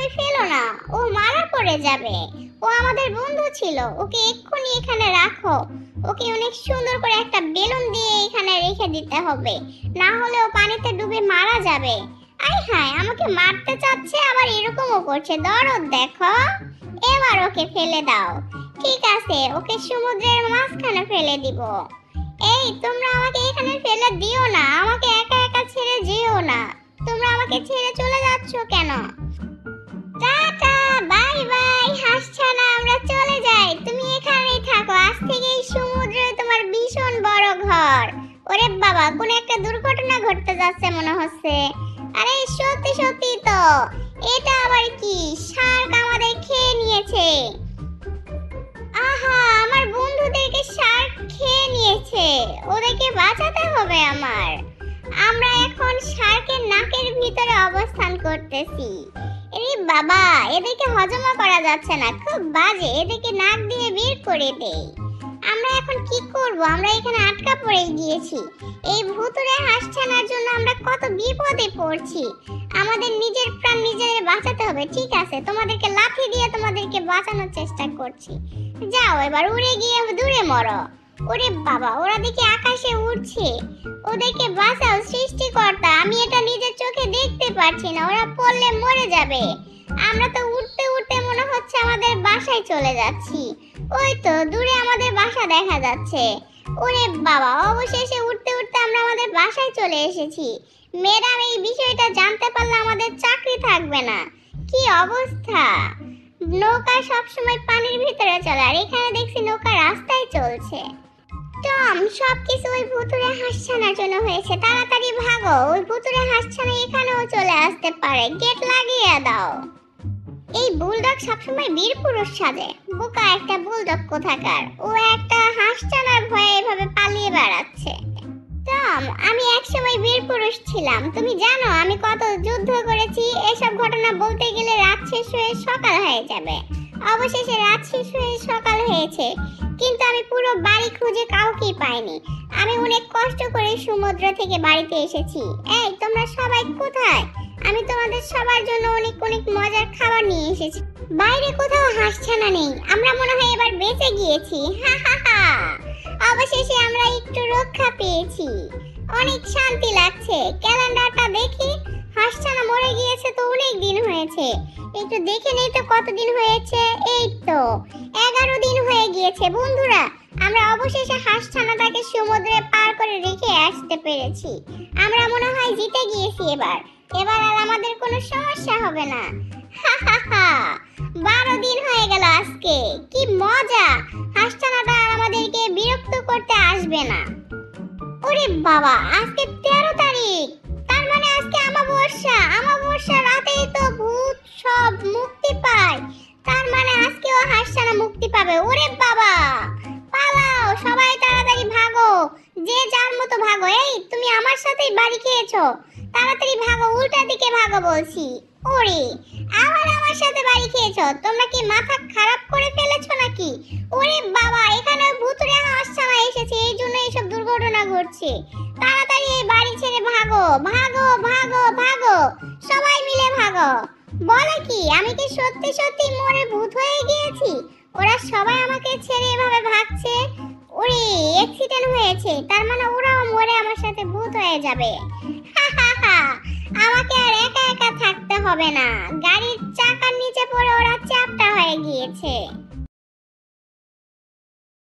এভাবে ফেলো না, ও মারা পড়ে যাবে। ও আমাদের বন্ধু ছিল, ওকে এক্ষুনি এখানে রাখো। ওকে অনেক সুন্দর করে একটা বেলুন দিয়ে এখানে রেখে দিতে হবে, না হলে ও পানিতে ডুবে মারা যাবে। আই হায়, আমাকে মারতে চাচ্ছে, আবার এরকমও করছে, দরদ দেখো। এবার ওকে ফেলে দাও। ঠিক আছে, ওকে সমুদ্রের মাঝখানে ফেলে দিব। এই তোমরা আমাকে এখানে ফেলে দিও না, আমাকে একা একা ছেড়ে যেও না। তোমরা আমাকে ছেড়ে চলে যাচ্ছ কেন? টাটা, বাই বাই হাসছানা, আমরা চলে যাই। তুমি এখানেই থাকো, আজ থেকে এই সমুদ্রে তোমার ভীষণ বড় ঘর। ওরে বাবা, কোন একটা দুর্ঘটনা ঘটতে যাচ্ছে মনে হচ্ছে। আরে সত্যি সত্যি তো, এটা আবার কি? শার্ক আমাদের খেয়ে নিয়েছে। আহা, আমার বন্ধুদেরকে শার্ক খেয়ে নিয়েছে, ওদেরকে বাঁচাতে হবে আমার। আমরা এখন শার্কের নাকের ভিতরে অবস্থান করতেছি। আরে বাবা, এদেরকে হজমও করা যাচ্ছে না, খুব বাজে, এদেরকে নাক দিয়ে বের করে দেই। আমরা এখন কি করব? আমরা এখানে আটকা পড়ে গিয়েছি। এই ভুতুড়ে হাঁসছানার জন্য আমরা কত বিপদে পড়ছি। আমাদের নিজের প্রাণ নিজেদের বাঁচাতে হবে। ঠিক আছে, তোমাদেরকে লাঠি দিয়ে তোমাদেরকে বাঁচানোর চেষ্টা করছি। যাও এবার উড়ে গিয়ে দূরে মরো। ওরে বাবা, ওরা দেখি আকাশে উড়ছে। ওদেরকে বাঁচাও সৃষ্টিকর্তা, আমি এটা নিজের চোখে দেখতে পাচ্ছি না, ওরা পড়লে মরে যাবে। আমরা তো উড়তে উড়তে মনে হচ্ছে আমাদের বাসায় চলে যাচ্ছি। ওই তো দূরে আমাদের বাসা দেখা যাচ্ছে। ওরে বাবা, অবশেষে উঠতে উঠতে আমরা আমাদের বাসায় চলে এসেছি। ম্যাডাম, এই বিষয়টা জানতে পারলে আমাদের চাকরি থাকবে না। কি অবস্থা! নৌকা সবসময় পানির ভিতরে চলে, আর এখানে দেখছি নৌকা রাস্তায় চলছে। টম, সবকিছু ওই ভুতুড়ে হাঁসছানার জন্য হয়েছে, তাড়াতাড়ি ভাগো, ওই ভুতুড়ে হাঁসছানা এখানেও চলে আসতে পারে, গেট লাগিয়ে দাও। এই বুলডগ সবসময় বীর পুরুষ সাজে, বোকা একটা বুলডগ কোথাকার, ও একটা হাঁসছানার ভয়ে এভাবে পালিয়ে বেড়াচ্ছে। টম, আমি একসময় বীর পুরুষ ছিলাম, তুমি জানো আমি কত যুদ্ধ করেছি। এসব ঘটনা বলতে গেলে রাত শেষ হয়ে সকাল হয়ে যাবে। অবশেষে রাত শেষ হয়ে সকাল হয়েছে, কিন্তু আমি পুরো বাড়ি খুঁজে কাউকেই পাইনি। আমি অনেক কষ্ট করে সমুদ্র থেকে বাড়িতে এসেছি। এই তোমরা সবাই কোথায়? আমি তোমাদের সবার জন্য অনেক অনেক মজার খাবার নিয়ে এসেছি। বাইরে কোথাও হাঁসছানা নেই, আমরা মনে হয় এবার বেঁচে গিয়েছি। হা হা হা, অবশেষে আমরা একটু রক্ষা পেয়েছি, অনেক শান্তি লাগছে। ক্যালেন্ডারটা দেখি, হাঁসছানা মরে গিয়েছে তো অনেক দিন হয়েছে। একটু দেখে নেই তো কতদিন হয়েছে। এই তো 11 দিন হয়ে গিয়েছে। বন্ধুরা, আমরা অবশেষে হাঁসছানাটাকে সমুদ্রে পার করে রেখে আসতে পেরেছি। আমরা মনে হয় জিতে গিয়েছি এবার। এবার আর আমাদের কোনো সমস্যা হবে না। হা হা হা, 12 দিন হয়ে গেল আজকে, কি মজা! হাঁসছানাটা আর আমাদেরকে বিরক্ত করতে আসবে না। ওরে বাবা, আজকে 13 তারিখ, তার মানে আজকে অমাবস্যা। অমাবস্যা রাতেই তো ভূত সব মুক্তি পায়, তার মানে আজকেও হাঁসছানা মুক্তি পাবে। ওরে বাবা, পালাও সবাই, তাড়াতাড়ি ভাগো, যে যার মতো ভাগো। এই তুমি আমার সাথেই বাড়ি খেয়েছো, তাড়াতাড়ি ভাগো, উল্টা দিকে ভাগো বলছি। ওরে, আবার আমার সাথে বাড়ি খেয়েছো, তোমরা কি মাথা খারাপ করে ফেলেছো নাকি? ওরে বাবা, এখানে ভুতুড়ে হাঁসছানা এসেছে, এই জন্য এইসব দুর্ঘটনা ঘটছে। তাড়াতাড়ি এই বাড়ি ছেড়ে ভাগো, ভাগো ভাগো ভাগো, সবাই মিলে ভাগো। বলে কি, আমি কি সত্যি সত্যি মরে ভূত হয়ে গিয়েছি? ওরা সবাই আমাকে ছেড়ে এভাবে ভাগছে। ওরে, অ্যাক্সিডেন্ট হয়েছে, তার মানে ওরাও মরে আমার সাথে ভূত হয়ে যাবে। হা হা হা, আমাকে আর একা একা থাকতে হবে না, গাড়ির চাকার নিচে পড়ে ওরা চ্যাপ্টা হয়ে গিয়েছে।